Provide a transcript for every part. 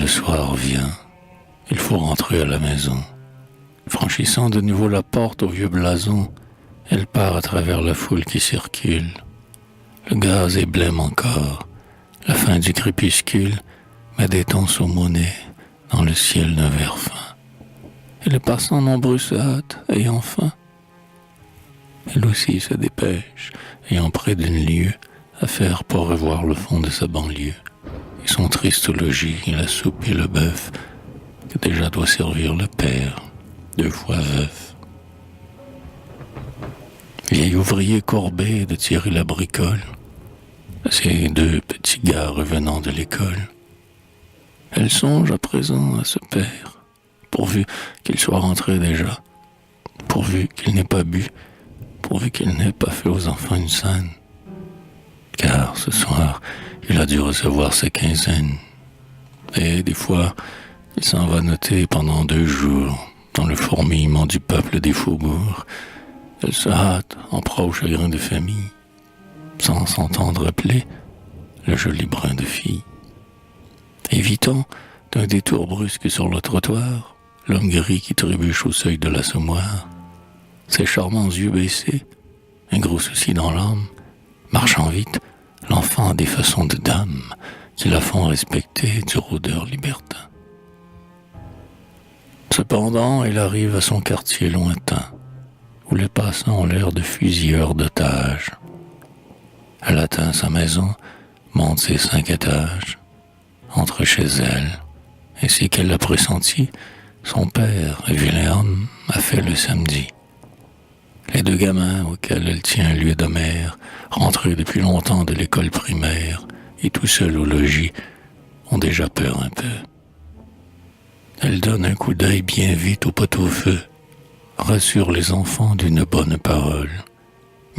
le soir vient, il faut rentrer à la maison. Franchissant de nouveau la porte au vieux blason, elle part à travers la foule qui circule. Le gaz est blême encore, la fin du crépuscule met des tons saumonnés dans le ciel d'un vert fin. Et les passants nombreux se hâtent, ayant faim. Elle aussi se dépêche, ayant près d'une lieue à faire pour revoir le fond de sa banlieue, et son triste logis, la soupe et le bœuf, que déjà doit servir le père, 2 fois veuf. Vieil ouvrier courbé de tirer la bricole, à ces 2 petits gars revenant de l'école. Elle songe à présent à ce père, pourvu qu'il soit rentré déjà, pourvu qu'il n'ait pas bu, pourvu qu'il n'ait pas fait aux enfants une scène. Car ce soir, il a dû recevoir sa quinzaine. Et des fois, il s'en va noter pendant 2 jours dans le fourmillement du peuple des faubourgs. Elle se hâte, en proie au chagrin de famille, sans s'entendre appeler le joli brin de fille. Évitant d'un détour brusque sur le trottoir l'homme gris qui trébuche au seuil de l'assommoir, ses charmants yeux baissés, un gros souci dans l'âme, marchant vite, l'enfant a des façons de dame qui la font respecter du rôdeur libertin. Cependant, elle arrive à son quartier lointain, où les passants ont l'air de fusilleurs d'otages. Elle atteint sa maison, monte ses 5 étages, entre chez elle, et c'est qu'elle l'a pressenti, son père, vilain homme, a fait le samedi. Les 2 gamins auxquels elle tient un lieu de mère, rentrés depuis longtemps de l'école primaire et tout seuls au logis, ont déjà peur un peu. Elle donne un coup d'œil bien vite au pot-au-feu, rassure les enfants d'une bonne parole,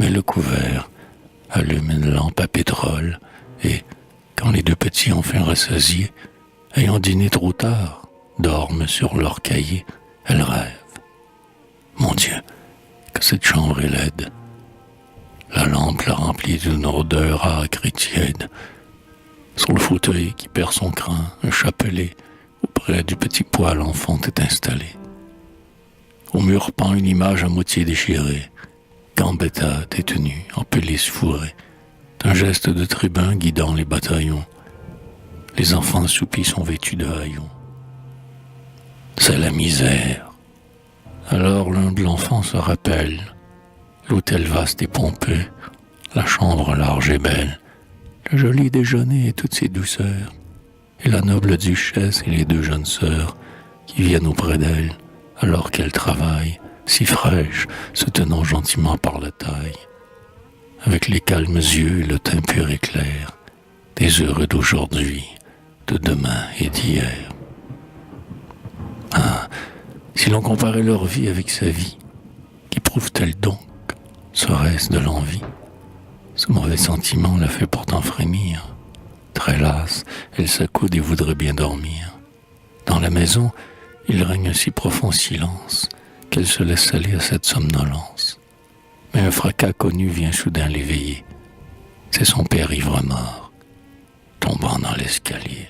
met le couvert, allume une lampe à pétrole et, quand les 2 petits enfin rassasiés, ayant dîné trop tard, dorment sur leur cahier, elle rêve. Mon Dieu, que cette chambre est laide. La lampe la remplit d'une odeur âcre et tiède. Sur le fauteuil qui perd son crin, un chapelet, auprès du petit poêle enfant est installé. Au mur pend une image à moitié déchirée, Gambetta détenue en pelisse fourrée, d'un geste de tribun guidant les bataillons. Les enfants assoupis sont vêtus de haillons. C'est la misère. Alors l'un de l'enfant se rappelle, l'hôtel vaste et pompeux, la chambre large et belle, le joli déjeuner et toutes ses douceurs, et la noble duchesse et les 2 jeunes sœurs qui viennent auprès d'elle, alors qu'elle travaille, si fraîche, se tenant gentiment par la taille, avec les calmes yeux et le teint pur et clair, des heureux d'aujourd'hui, de demain et d'hier. Ah, si l'on comparait leur vie avec sa vie, qu'éprouve-t-elle donc? Serait-ce de l'envie? Ce mauvais sentiment la fait pourtant frémir. Très lasse, elle s'accoude et voudrait bien dormir. Dans la maison, il règne un si profond silence qu'elle se laisse aller à cette somnolence. Mais un fracas connu vient soudain l'éveiller. C'est son père ivre-mort, tombant dans l'escalier.